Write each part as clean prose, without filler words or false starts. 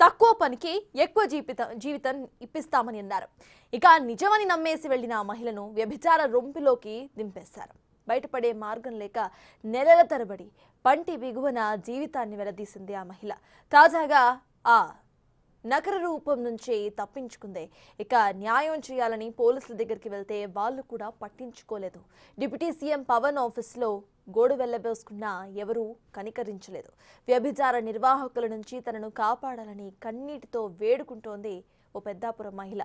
తక్కువ పనికి ఎక్కువ జీవితం ఇప్పిస్తామని అన్నారు. ఇక నిజమని నమ్మేసి వెళ్లిన ఆ మహిళను వ్యభిచార రొంపిలోకి దింపేశారు. బయటపడే మార్గం లేక నెలల తరబడి పంటి బిగువన జీవితాన్ని వెలదీసింది ఆ మహిళ. తాజాగా ఆ నగర రూపం నుంచి తప్పించుకుందే. ఇక న్యాయం చేయాలని పోలీసుల దగ్గరికి వెళ్తే వాళ్ళు కూడా పట్టించుకోలేదు. డిప్యూటీ సీఎం పవన్ ఆఫీసులో గోడు వెళ్లబోసుకున్నా ఎవరూ కనికరించలేదు. వ్యభిచార నిర్వాహకుల నుంచి తనను కాపాడాలని కన్నీటితో వేడుకుంటోంది ఓ పెద్దాపురం మహిళ.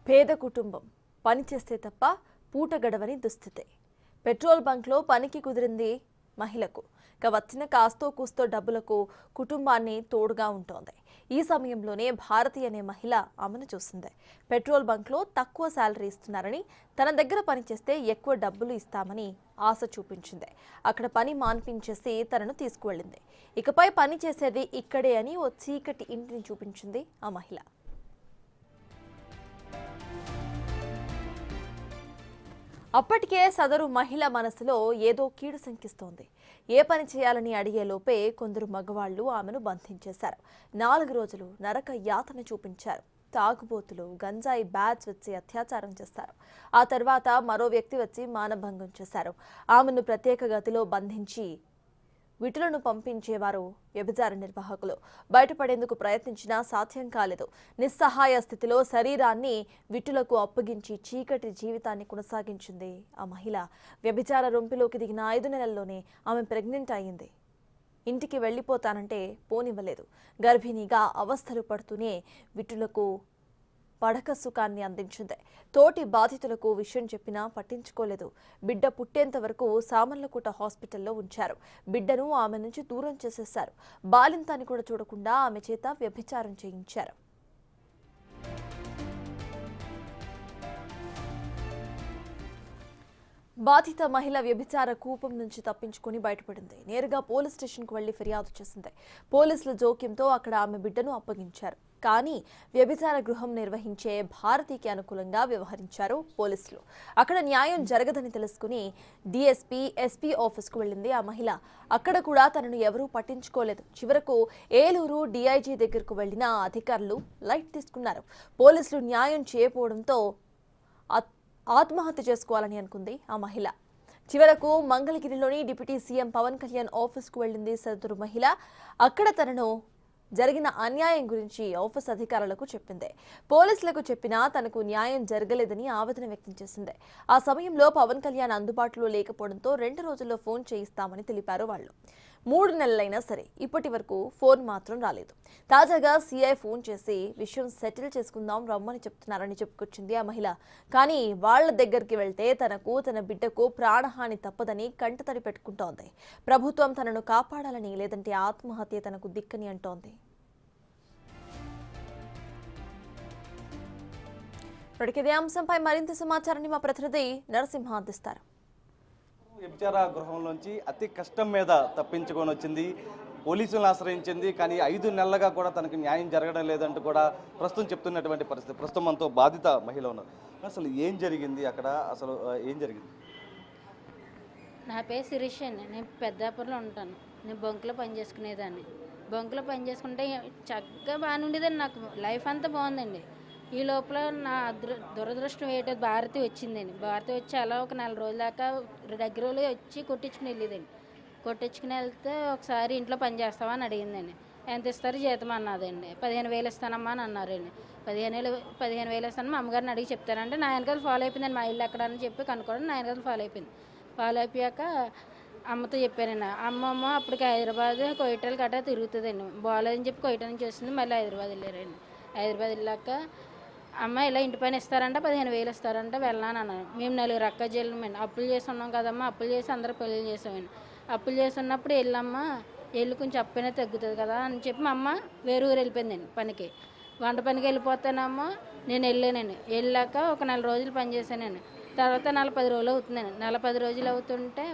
పేద కుటుంబం, పనిచేస్తే తప్ప పూట గడవని దుస్థితి. పెట్రోల్ బంక్లో పనికి కుదిరింది మహిళకు. ఇక వచ్చిన కాస్తో కూస్తో డబ్బులకు కుటుంబాన్ని తోడుగా ఉంటోంది. ఈ సమయంలోనే భారతి అనే మహిళ ఆమెను చూసింది. పెట్రోల్ బంక్లో తక్కువ శాలరీ ఇస్తున్నారని, తన దగ్గర పనిచేస్తే ఎక్కువ డబ్బులు ఇస్తామని ఆశ చూపించింది. అక్కడ పని మాన్పించేసి తనను తీసుకువెళ్ళింది. ఇకపై పని చేసేది ఇక్కడే అని ఓ చీకటి ఇంటిని చూపించింది ఆ మహిళ. అప్పటికే సదరు మహిళ మనసులో ఏదో కీడు శంకిస్తోంది. ఏ పని చేయాలని అడిగేలోపే కొందరు మగవాళ్లు ఆమెను బంధించేశారు. 4 రోజులు నరక యాతన చూపించారు. తాగుబోతులు, గంజాయి బ్యాచ్ వచ్చి అత్యాచారం చేశారు. ఆ తర్వాత మరో వ్యక్తి వచ్చి మానభంగం చేశారు. ఆమెను ప్రత్యేక గదిలో బంధించి విటులను పంపించేవారు వ్యభిచార నిర్వాహకులు. బయటపడేందుకు ప్రయత్నించినా సాధ్యం కాలేదు. నిస్సహాయ స్థితిలో శరీరాన్ని విటులకు అప్పగించి చీకటి జీవితాన్ని కొనసాగించింది ఆ మహిళ. వ్యభిచార రొంపిలోకి దిగిన 5 నెలల్లోనే ఆమె ప్రెగ్నెంట్ అయింది. ఇంటికి వెళ్లిపోతానంటే పోనివ్వలేదు. గర్భిణిగా అవస్థలు పడుతూనే విటులకు పడక సుఖాన్ని అందించింది. తోటి బాధితులకు విషయం చెప్పినా పట్టించుకోలేదు. బిడ్డ పుట్టేంత వరకు సామర్లకోట హాస్పిటల్లో ఉంచారు. బిడ్డను ఆమె నుంచి దూరం చేసేశారు. బాలింతాన్ని కూడా చూడకుండా ఆమె చేత వ్యభిచారం చేయించారు. బాధిత మహిళ వ్యభిచార కూపం నుంచి తప్పించుకుని బయటపడింది. నేరుగా పోలీస్ స్టేషన్కు వెళ్లి ఫిర్యాదు చేసింది. పోలీసుల జోక్యంతో అక్కడ ఆమె బిడ్డను అప్పగించారు. కానీ వ్యభిచార గృహం నిర్వహించే భారతికి అనుకూలంగా వ్యవహరించారు పోలీసులు. అక్కడ న్యాయం జరగదని తెలుసుకుని డీఎస్పీ, ఎస్పీ ఆఫీస్కు వెళ్లింది ఆ మహిళ. అక్కడ కూడా తనను ఎవరూ పట్టించుకోలేదు. చివరకు ఏలూరు డీఐజీ దగ్గరకు వెళ్లిన అధికారులు లైట్ తీసుకున్నారు. పోలీసులు న్యాయం చేయకపోవడంతో ఆత్మహత్య చేసుకోవాలని అనుకుంది ఆ మహిళ. చివరకు మంగళగిరిలోని డిప్యూటీ సీఎం పవన్ కళ్యాణ్ ఆఫీస్కు వెళ్లింది సదరు మహిళ. అక్కడ తనను జరిగిన అన్యాయం గురించి ఆఫీస్ అధికారులకు చెప్పింది. పోలీసులకు చెప్పినా తనకు న్యాయం జరగలేదని ఆవేదన వ్యక్తం చేసింది. ఆ సమయంలో పవన్ కళ్యాణ్ అందుబాటులో లేకపోవడంతో 2 రోజుల్లో ఫోన్ చేయిస్తామని తెలిపారు వాళ్ళు. 3 నెలలైనా సరే ఇప్పటి వరకు ఫోన్ మాత్రం రాలేదు. తాజాగా సీఐ ఫోన్ చేసి విషయం సెటిల్ చేసుకుందాం రమ్మని చెప్తున్నారని చెప్పుకొచ్చింది ఆ మహిళ. కానీ వాళ్ల దగ్గరికి వెళ్తే తనకు, తన బిడ్డకు ప్రాణహాని తప్పదని కంటతడి పెట్టుకుంటోంది. ప్రభుత్వం తనను కాపాడాలని, లేదంటే ఆత్మహత్య తనకు దిక్కని అంటోంది. ఇదే అంశంపై మరింత సమాచారాన్ని మా ప్రతినిధి నరసింహ అందిస్తారు. వ్యభిచార గృహంలోంచి అతి కష్టం మీద తప్పించుకొని వచ్చింది. పోలీసులను ఆశ్రయించింది. కానీ 5 నెలలుగా కూడా తనకు న్యాయం జరగడం లేదంటూ కూడా ప్రస్తుతం చెప్తున్నటువంటి పరిస్థితి. ప్రస్తుతం మనతో బాధిత మహిళ ఉన్నారు. అసలు ఏం జరిగింది అక్కడ? అసలు ఏం జరిగింది? నా పేరు శిరీష్ అండి. నేను పెద్దాపురంలో ఉంటాను. నేను బొంకులో పని చేసుకునేదాన్ని. బొంకులో పని చేసుకుంటే చక్కగా బాగానే ఉండేదండి. నాకు లైఫ్ అంతా బాగుందండి. ఈ లోపల నా దురదృష్టం ఏంటో భారతి వచ్చిందండి. భారతి వచ్చి అలా ఒక 4 రోజుల దాకా దగ్గర వచ్చి కొట్టించుకుని వెళ్ళేదండి. కొట్టించుకుని వెళ్తే ఒకసారి ఇంట్లో పని చేస్తావా అని అడిగిందండి. ఎంత ఇస్తారు జీతం అన్నదండి. 15,000 ఇస్తానమ్మా అని అన్నారండి. 15,000 ఇస్తాను మా అమ్మగారిని అడిగి చెప్తానంటే నా వెనకాల ఫాలో అయిపోయిందండి. మా ఇల్లు ఎక్కడ అని చెప్పి కనుక్కోవడం నా వెనకాల ఫాలో అయిపోయింది. ఫాలో అయిపోయాక అమ్మతో చెప్పానండి. అమ్మమ్మ అప్పటికి హైదరాబాద్ కొయిటాలు గట్రా తిరుగుతుందండి. బాగాలేదని చెప్పి కొయిటా నుంచి వస్తుంది. మళ్ళీ హైదరాబాద్ వెళ్ళారండి. హైదరాబాద్ వెళ్ళాక అమ్మ ఇలా ఇంటి పైన ఇస్తారంట, 15,000 ఇస్తారంట, వెళ్ళాను అన్నాను. మేము 4 అక్కజేళ్ళమండి. అప్పులు చేసి ఉన్నాం కదమ్మా, అప్పులు చేసి అందరూ పెళ్ళిళ్ళు చేసామండి. అప్పులు చేసి ఉన్నప్పుడు వెళ్ళమ్మా, వెళ్ళి కొంచెం అప్పైనా తగ్గుతుంది కదా అని చెప్పి మా అమ్మ వేరే ఊరు వెళ్ళిపోయిందండి పనికి. వంట పనికి వెళ్ళిపోతానమ్మా నేను వెళ్ళానండి. వెళ్ళాక ఒక 4 రోజులు పని చేశానండి. తర్వాత 10 రోజులు అవుతుందండి. 10 రోజులు అవుతుంటే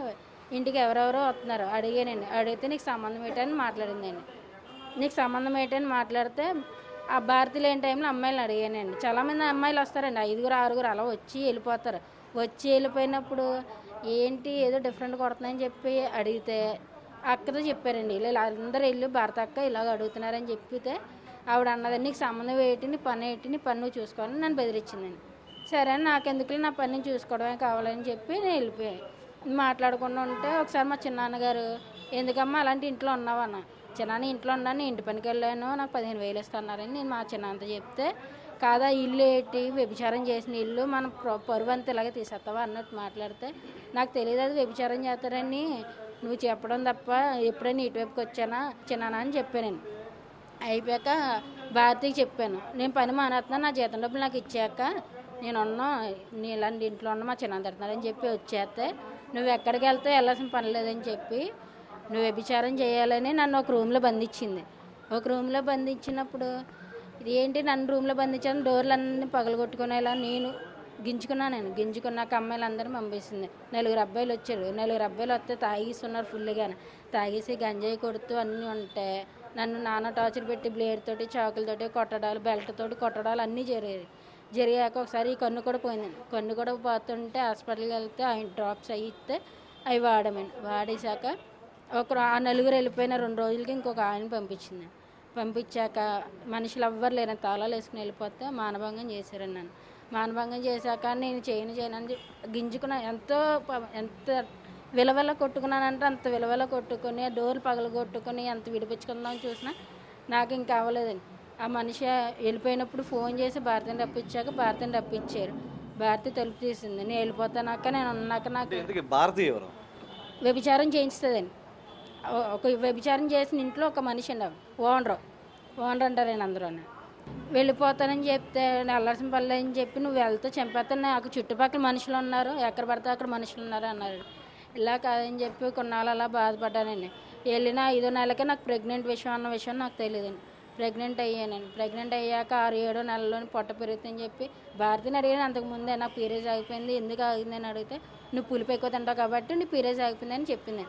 ఇంటికి ఎవరెవరో వస్తున్నారు. అడిగానండి. అడిగితే నీకు సంబంధం ఏంటని మాట్లాడిందండి. నీకు సంబంధం ఏంటని మాట్లాడితే ఆ భారతి లేని టైంలో అమ్మాయిలను అడిగానండి. చాలామంది అమ్మాయిలు వస్తారండి, 5, 6 అలా వచ్చి వెళ్ళిపోతారు. వచ్చి వెళ్ళిపోయినప్పుడు ఏంటి ఏదో డిఫరెంట్ కొడుతున్నాయని చెప్పి అడిగితే అక్కతో చెప్పారండి, ఇలా అందరూ వెళ్ళి భర్త అక్క ఇలాగ అడుగుతున్నారని చెప్పితే ఆవిడ అన్నదండి, నీకు సంబంధం ఏంటి, నీ పని ఏంటి, నీ పని నువ్వు చూసుకోవాలని నన్ను బెదిరించిందండి. సరే అని నాకెందుకు నా పని నేను చూసుకోవడమే కావాలని చెప్పి నేను వెళ్ళిపోయాను. మాట్లాడుకుండా ఉంటే ఒకసారి మా చిన్నాన్నగారు, ఎందుకమ్మా అలాంటి ఇంట్లో ఉన్నావన్న, చిన్నాన్న ఇంట్లో ఉన్నాను, ఇంటి పనికి వెళ్ళాను, నాకు 15,000 ఇస్తున్నారని నేను మా చిన్నాన్నతో చెప్తే, కాదా ఇల్లు ఏంటి, వ్యభిచారం చేసిన ఇల్లు మన పరువు అంతా ఇలాగే తీసేస్తావా అన్నట్టు మాట్లాడితే, నాకు తెలియదు అది వ్యభిచారం చేస్తారని నువ్వు చెప్పడం తప్ప ఎప్పుడైనా ఇటువైపుకి వచ్చానా చిన్నానా అని చెప్పాను. అయిపోయాక భారతికి చెప్పాను, నేను పని మానేస్తున్నాను, నా జీతం డబ్బులు నాకు ఇచ్చాక నేను ఉన్నా, నేను ఇలాంటి ఇంట్లో ఉన్నా మా చిన్న తిడుతున్నారని చెప్పి వచ్చేస్తే, నువ్వు ఎక్కడికి వెళ్తే వెళ్ళాల్సిన పని లేదని చెప్పి నువ్వు వ్యభిచారం చేయాలని నన్ను ఒక రూమ్లో బంధించింది. ఒక రూమ్లో బంధించినప్పుడు ఇది ఏంటి నన్ను రూమ్లో బంధించాను, డోర్లన్నీ పగలగొట్టుకునేలా నేను గింజుకున్నాక అమ్మాయిలందరూ పంపిస్తుంది. 4 అబ్బాయిలు వచ్చారు. 4 అబ్బాయిలు వస్తే తాగేస్తున్నారు ఫుల్గానే, తాగేసి గంజాయి కొడుతూ అన్నీ ఉంటే నన్ను నాన్న టార్చర్ పెట్టి బ్లేడ్ తోటి చాకులతోటి కొట్టడాలు, బెల్ట్ తోటి కొట్టడాలు అన్నీ జరిగాక ఒకసారి ఈ కన్ను కూడా పోయింది. కన్ను కూడా పోతుంటే హాస్పిటల్కి వెళ్తే ఆయన డ్రాప్స్ అవి ఇస్తే అవి వాడేశాక ఆ 4 వెళ్ళిపోయిన 2 రోజులకి ఇంకొక ఆయన పంపించాక మనుషులు ఎవ్వరు లేరు, తాళాలు వేసుకుని వెళ్ళిపోతే మానభంగం చేశారండి. నన్ను మానభంగం చేశాక నేను చేయను గింజుకున్నా, ఎంత విలవెల కొట్టుకున్నానంటే అంత విలవెల కొట్టుకొని డోర్లు పగలగొట్టుకొని ఎంత విడిపించుకుందామని చూసినా నాకు ఇంకా అవ్వలేదండి. ఆ మనిషి వెళ్ళిపోయినప్పుడు ఫోన్ చేసి భారతిని రప్పించాక భారతిని రప్పించారు. భారతి తలుపు తీసింది, నేను వెళ్ళిపోతానాక నేను ఉన్నాక నాకు భారతి ఎవరు వ్యభిచారం చేయించుతుందండి. ఒక వ్యభిచారం చేసిన ఇంట్లో ఒక మనిషి అండి, ఓనర్ అంటారండి అందరూ. వెళ్ళిపోతానని చెప్తే వెళ్ళాల్సిన పనులు అని చెప్పి నువ్వు వెళ్తే చంపేస్తాను, నాకు చుట్టుపక్కల మనుషులు ఉన్నారు, ఎక్కడ పడితే అక్కడ మనుషులు ఉన్నారు అన్నారు. ఇలా కాదని చెప్పి కొన్నాళ్ళు అలా బాధపడ్డానండి. వెళ్ళిన 5వ నెలకే నాకు ప్రెగ్నెంట్ విషయం నాకు తెలియదండి. ప్రెగ్నెంట్ అయ్యానండి. ప్రెగ్నెంట్ అయ్యాక 6-7 నెలల్లోని పొట్ట పెరుగుతుందని చెప్పి భారతిని అడిగాను. అంతకుముందే నాకు పీరియడ్స్ ఆగిపోయింది, ఎందుకు ఆగిందని అడిగితే నువ్వు పులుపు ఎక్కువ తింటావు కాబట్టి నీ పీరియడ్స్ ఆగిపోయిందని చెప్పింది.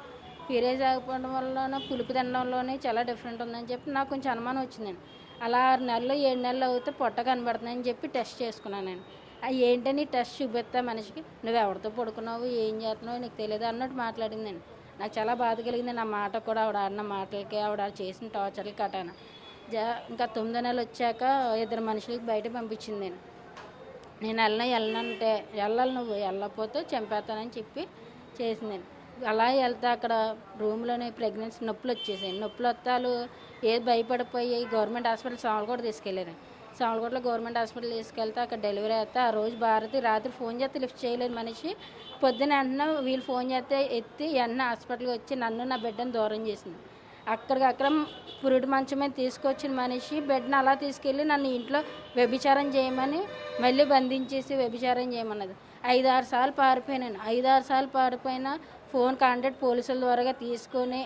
పీరియడ్స్ ఆగిపోవడం వల్ల పులుపు తినడంలోనే చాలా డిఫరెంట్ ఉందని చెప్పి నాకు కొంచెం అనుమానం వచ్చిందండి. అలా 6 నెలలు 7 నెలలు అవుతే పొట్ట కనబడుతుందని చెప్పి టెస్ట్ చేసుకున్నాను. అది ఏంటని టెస్ట్ చూపిస్తా మనిషికి, నువ్వు ఎవరితో పడుకున్నావు, ఏం చేస్తున్నావు నీకు తెలియదు అన్నట్టు మాట్లాడిందండి. నాకు చాలా బాధ కలిగింది. నా మాట కూడా ఆవిడ ఆడిన మాటలకి, ఆవిడ చేసిన టార్చర్లు కట్టాను. ఇంకా 9వ నెల వచ్చాక 2 మనుషులకి బయట పంపించింది. నేను వెళ్ళనంటే వెళ్ళాలి, నువ్వు వెళ్ళకపోతే చంపేస్తానని చెప్పి చేసిందండి. అలా వెళ్తే అక్కడ రూమ్లోనే ప్రెగ్నెన్సీ నొప్పులు వచ్చేసాయి. నొప్పులు వస్తాలు భయపడిపోయి గవర్నమెంట్ హాస్పిటల్ సామలకోట తీసుకెళ్ళారు. సామలకోటలో గవర్నమెంట్ హాస్పిటల్ తీసుకెళ్తే అక్కడ డెలివరీ అయితే ఆ రోజు భారతి రాత్రి ఫోన్ చేస్తే లిఫ్ట్ చేయలేదు మనిషి. పొద్దున వెంటనే వీళ్ళు ఫోన్ చేస్తే ఎత్తి వెంటనే హాస్పిటల్కి వచ్చి నన్ను నా బిడ్డను దూరం చేసింది. అక్కడికక్కడ పురుడు మంచం మీద తీసుకొచ్చిన మనిషి బెడ్ని అలా తీసుకెళ్ళి నన్ను ఇంట్లో వ్యభిచారం చేయమని మళ్ళీ బంధించేసి వ్యభిచారం చేయమన్నది. 5-6 సార్లు పారిపోయినాను. 5-6 సార్లు పారిపోయినా ఫోన్ కాంటాక్ట్ పోలీసుల ద్వారా తీసుకొని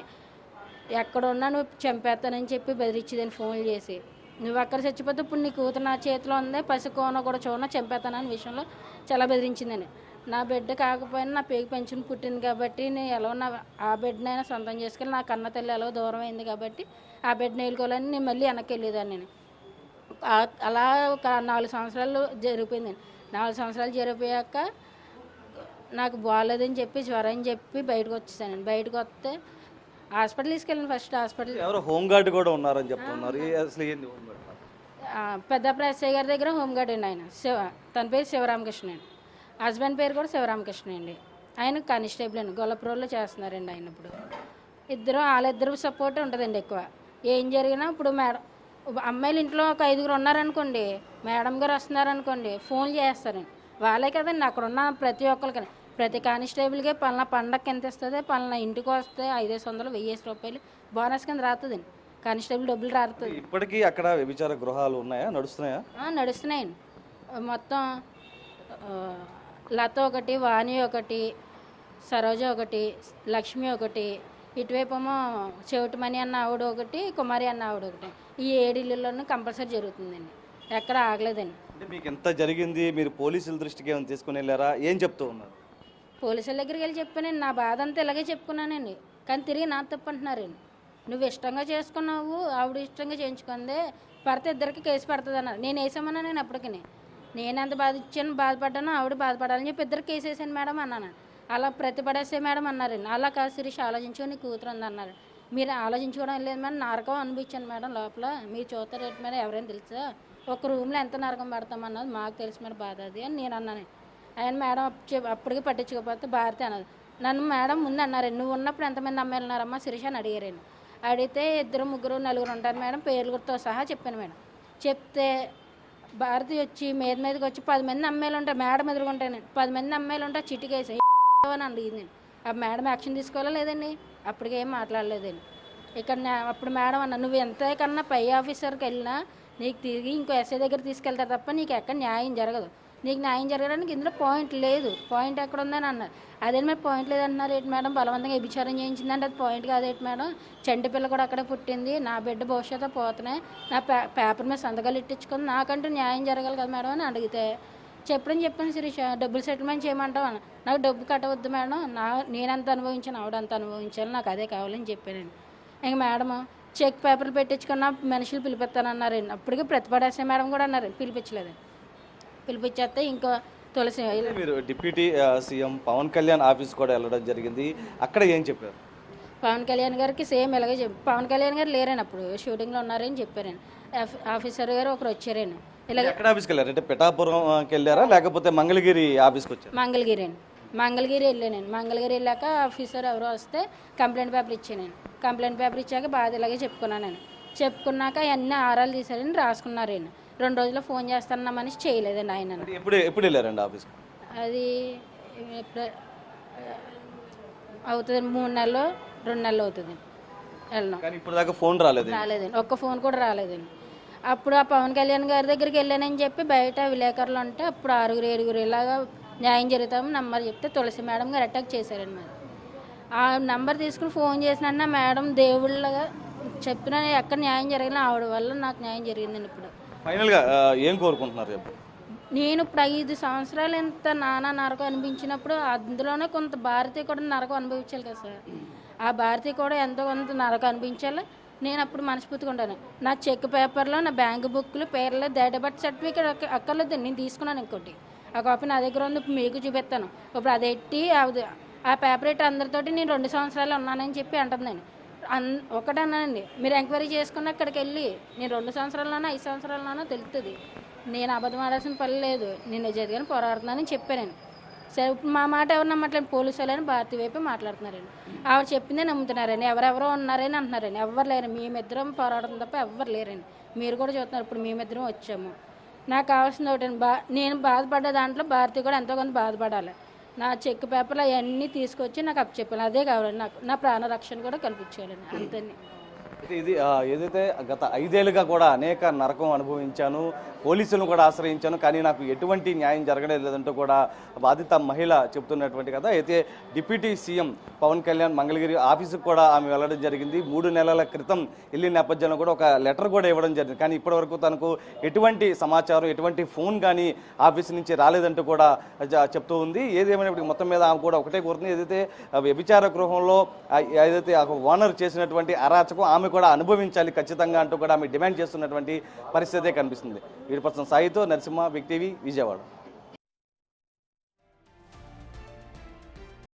ఎక్కడున్నా నువ్వు చంపేస్తానని చెప్పి బెదిరించేదని ఫోన్లు చేసి, నువ్వు అక్కడ చచ్చిపోతే ఇప్పుడు నీ కూతురు నా చేతిలో ఉంది, పసికోన కూడా చూడన చంపేస్తానని విషయంలో చాలా బెదిరించిందని. నా బిడ్డ కాకపోయినా నా పేగు పెంచుని పుట్టింది కాబట్టి నేను ఎలా ఆ బిడ్డనైనా సొంతం చేసుకెళ్ళి నా కన్న తల్లి ఎలా దూరం అయింది కాబట్టి ఆ బిడ్డను వేలుకోవాలని నేను మళ్ళీ వెనక్కి వెళ్ళేదాన్ని. నేను అలా ఒక 4 సంవత్సరాలు జరిగిపోయిందండి. 4 సంవత్సరాలు జరిగిపోయాక నాకు బాగాలేదని చెప్పి జ్వరం చెప్పి బయటకు వచ్చేసానండి. బయటకు వస్తే హాస్పిటల్ తీసుకెళ్ళాను. ఫస్ట్ హాస్పిటల్ ఎవరు హోంగార్డ్ కూడా ఉన్నారని చెప్తున్నారు. అసలు ఏంది హోంగార్డ్? పెద్దాపురం ఎస్ఐ గారి దగ్గర హోంగార్డ్ అండి ఆయన. తన పేరు శివరామకృష్ణ అండి. హస్బెండ్ పేరు కూడా శివరామకృష్ణ అండి. ఆయన కానిస్టేబుల్ అండి, గొల్లపురంలో చేస్తున్నారండి ఆయన. ఇప్పుడు వాళ్ళిద్దరు సపోర్ట్ ఉంటుందండి ఎక్కువ. ఏం జరిగినా ఇప్పుడు అమ్మాయిలు ఇంట్లో ఒక 5గురు ఉన్నారనుకోండి, మేడం గారు వస్తున్నారనుకోండి, ఫోన్లు చేస్తారండి. వాళ్ళే కదండి అక్కడ ఉన్న ప్రతి ఒక్కరికి, ప్రతి కానిస్టేబుల్కి పలానా పండగకి ఎంత ఇస్తుంది, పలానా ఇంటికి వస్తే 500 1000 రూపాయలు బోనస్ కింద రాస్తుందండి. కానిస్టేబుల్ డబ్బులు రాస్తుంది. ఇప్పటికీ అక్కడ వ్యభిచార గృహాలు ఉన్నాయా, నడుస్తున్నాయా? నడుస్తున్నాయండి. మొత్తం లత ఒకటి, వాణి ఒకటి, సరోజ ఒకటి, లక్ష్మి ఒకటి, ఇటువైపేమో చెవిటిమణి అన్న ఆవిడ ఒకటి, కుమారి అన్న ఆవిడ ఒకటి. ఈ 7 ఇళ్ళల్లోనూ కంపల్సరీ జరుగుతుందండి, ఎక్కడ ఆగలేదండి. అంటే మీకు ఎంత జరిగింది, మీరు పోలీసుల దృష్టికి ఏమైనా తీసుకుని వెళ్ళారా, ఏం చెప్తూ ఉన్నారు? పోలీసుల దగ్గరికి వెళ్ళి చెప్పానండి. నా బాధ అంతా ఇలాగే చెప్పుకున్నానండి. కానీ తిరిగి నా తప్పు అంటున్నారండి. నువ్వు ఇష్టంగా చేసుకున్నావు, ఆవిడ ఇష్టంగా చేయించుకుందే, పడితే ఇద్దరికి కేసు పడుతుంది అన్నారు. నేను వేసామన్నా నేను అప్పటికి నేను ఎంత బాధపడ్డానో ఆవిడ బాధపడాలని చెప్పి ఇద్దరికి కేసు వేసాను మేడం అన్నాను. అలా ప్రతిపడేసే మేడం అన్నారండి. అలా కాదు శిరీష, ఆలోచించుకొని నీ కూతురు ఉంది అన్నారు. మీరు ఆలోచించుకోవడం లేదు మేడం, నరకం అనిపించాను మేడం లోపల. మీరు చూస్తారు ఏంటి మేడం, ఎవరైనా తెలుసా ఒక రూమ్లో ఎంత నరకం పడతామన్నది మాకు తెలుసు మేడం, బాధ అది అని నేను అన్నాను. ఆయన మేడం అప్పటికి పట్టించుకోకపోతే భారతి అన్నది. నన్ను మేడం ముందు అన్నారు, నువ్వు ఉన్నప్పుడు ఎంతమంది అమ్మాయిలు ఉన్నారమ్మా శిరీష అని అడిగారండి. అడిగితే 2, 3, 4 ఉంటారు మేడం, పేర్లతో సహా చెప్పాను మేడం. చెప్తే భారతి వచ్చి మీదకి వచ్చి 10 మంది అమ్మాయిలు ఉంటారు మేడం ఎదురుకుంటాను. 10 మంది అమ్మాయిలు ఉంటారు చిటికేసి అని అడిగింది. ఆ మేడం యాక్షన్ తీసుకోవాలా లేదండి, అప్పటికేం మాట్లాడలేదండి. ఇక్కడ అప్పుడు మేడం అన్న, నువ్వు ఎంతకన్నా పై ఆఫీసర్కి వెళ్ళినా నీకు తిరిగి ఇంకో ఎస్ఐ దగ్గర తీసుకెళ్తారు తప్ప నీకు ఎక్కడ న్యాయం జరగదు. నీకు న్యాయం జరగడానికి ఇందులో పాయింట్ లేదు, పాయింట్ ఎక్కడ ఉందని అన్నారు. అదే మీరు పాయింట్ లేదంటున్నారు ఏంటి మేడం, బలవంతంగా వ్యభిచారం చేయించిందంటే అది పాయింట్ కాదేంటి మేడం, చంటి పిల్ల కూడా అక్కడే పుట్టింది, నా బిడ్డ భవిష్యత్తు పోతున్నాయి, నా పేపర్ మీద సంతకాలు ఇట్టించుకుంది, నాకంటూ న్యాయం జరగాలి కదా మేడం అని అడిగితే చెప్పాను శిరీష, డబ్బులు సెటిల్మెంట్ చేయమంటావు అన్న. నాకు డబ్బు కట్టవద్దు మేడం, నేనెంత అనుభవించాను ఆవిడంత అనుభవించాను, నాకు అదే కావాలని చెప్పానండి. ఇంక మేడము చెక్ పేపర్లు పెట్టించుకున్న మనుషులు పిలిపిస్తానన్నారండి. అప్పటికి ప్రతిపడేసే మేడం కూడా అన్నారు, పిలిపించలేదండి. పిలిపించేస్తే ఇంకో తులసి మీరు deputy CM Pawan Kalyan office కూడా వెళ్ళడం జరిగింది, అక్కడ ఏం చెప్పారు? పవన్ కళ్యాణ్ గారికి సేమ్ ఇలాగే పవన్ కళ్యాణ్ గారు లేరని అప్పుడు షూటింగ్లో ఉన్నారని చెప్పారండి. ఆఫీసర్ గారు ఒకరు వచ్చారండి. ఇలాగే ఎక్కడ ఆఫీస్కి వెళ్ళారు అంటే పిఠాపురంకి వెళ్ళారా లేకపోతే మంగళగిరి ఆఫీస్కి వచ్చారు? మంగళగిరి అండి, మంగళగిరి వెళ్ళానండి. మంగళగిరి వెళ్ళాక ఆఫీసర్ ఎవరో వస్తే కంప్లైంట్ పేపర్ ఇచ్చానండి. కంప్లైంట్ పేపర్ ఇచ్చాక బాధ ఇలాగే చెప్పుకున్నానండి. చెప్పుకున్నాక అన్ని ఆరాలు తీసారని రాసుకున్నారండి. 2 రోజుల్లో ఫోన్ చేస్తానన్న మనిషి చేయలేదండి ఆయన. ఎప్పుడు వెళ్ళారండి ఆఫీస్కి? అది అవుతుంది 3 నెలలు 2 నెలలు అవుతుంది వెళ్ళడం. కానీ ఇప్పుడు దాకా ఫోన్ రాలేదండి, ఒక్క ఫోన్ కూడా రాలేదండి. అప్పుడు ఆ పవన్ కళ్యాణ్ గారి దగ్గరికి వెళ్ళానని చెప్పి బయట విలేకరులు ఉంటే అప్పుడు 6, 7 ఇలాగా న్యాయం జరుగుతామని నంబర్ చెప్తే తులసి మేడం గారు అటాక్ చేశారండి. మరి ఆ నంబర్ తీసుకుని ఫోన్ చేసిన మేడం దేవుళ్ళగా చెప్పిన ఎక్కడ న్యాయం జరిగినా ఆవిడ వల్ల నాకు న్యాయం జరిగిందండి. ఇప్పుడు ఫైనల్గా ఏం కోరుకుంటున్నారు? నేను ఇప్పుడు 5 సంవత్సరాలు ఎంత నానా నరకం అనిపించినప్పుడు అందులోనే కొంత భారతి కూడా నరకం అనుభవించాలి కదా సార్. ఆ భారతి కూడా ఎంతో కొంత నరకం అనిపించాలి. నేను అప్పుడు మనస్ఫూర్తిగా ఉంటాను. నా చెక్ పేపర్లో నా బ్యాంక్ బుక్లు పేర్లో డేట్ ఆఫ్ బర్త్ సర్టిఫికేట్ అక్కర్లేదు, నేను తీసుకున్నాను. ఇంకోటి ఆ కాపీ నా దగ్గర ఉంది, మీకు చూపిస్తాను. ఇప్పుడు అది ఎట్టి ఆ పేపర్ ఎట్టి అందరితోటి నేను 2 సంవత్సరాలు ఉన్నానని చెప్పి అంటుంది. నేను ఒకటన్నానండి, మీరు ఎంక్వైరీ చేసుకున్న అక్కడికి వెళ్ళి నేను 2 సంవత్సరాల్లోనో 5 సంవత్సరాల్లోనో తెలుస్తుంది. నేను అబద్ధం ఆడాల్సిన పని లేదు, నేను నిజంగానే పోరాడుతున్నానని చెప్పాను. సరే ఇప్పుడు మా మాట ఎవరు నమ్మట్లేదు, పోలీసు వాళ్ళని భారతి వైపు మాట్లాడుతున్నారండి. ఆవిడ చెప్పిందే నమ్ముతున్నారండి. ఎవరెవరో ఉన్నారని అంటున్నారండి, ఎవ్వరు లేరు. మేమిద్దరం పోరాడుతుంది తప్ప ఎవ్వరు లేరండి. మీరు కూడా చూస్తున్నారు, ఇప్పుడు మేమిద్దరం వచ్చాము. నాకు కావాల్సింది ఒకటి, నేను బాధపడ్డ దాంట్లో భారతి కూడా ఎంతో కొంత బాధపడాలి. నా చెక్ పేపర్లు అవన్నీ తీసుకొచ్చి నాకు అప్పచెప్పాలి, అదే కావాలండి. నాకు నా ప్రాణ రక్షణ కూడా కల్పించాలండి, అంతే. ఇది ఏదైతే గత 5 ఏళ్ళుగా కూడా అనేక నరకం అనుభవించాను, పోలీసులను కూడా ఆశ్రయించాను, కానీ నాకు ఎటువంటి న్యాయం జరగడం లేదంటూ కూడా బాధిత మహిళ చెబుతున్నటువంటి కదా. అయితే డిప్యూటీ సీఎం పవన్ కళ్యాణ్ మంగళగిరి ఆఫీసుకు కూడా ఆమె వెళ్ళడం జరిగింది. 3 నెలల క్రితం వెళ్ళిన నేపథ్యంలో కూడా ఒక లెటర్ కూడా ఇవ్వడం జరిగింది. కానీ ఇప్పటివరకు తనకు ఎటువంటి సమాచారం, ఎటువంటి ఫోన్ కానీ ఆఫీసు నుంచి రాలేదంటూ కూడా చెప్తూ ఉంది. ఏదేమైనప్పటికీ మొత్తం మీద ఆమె కూడా ఒకటే కోరుతుంది, ఏదైతే వ్యభిచార గృహంలో ఏదైతే ఓనర్ చేసినటువంటి అరాచకం ఆమె కూడా అనుభవించాలి ఖచ్చితంగా అంటూ కూడా ఆమె డిమాండ్ చేస్తున్నటువంటి పరిస్థితే కనిపిస్తుంది. వీడిపర్సన్ సాయితో నరసింహ, బిగ్ టీవీ, విజయవాడ.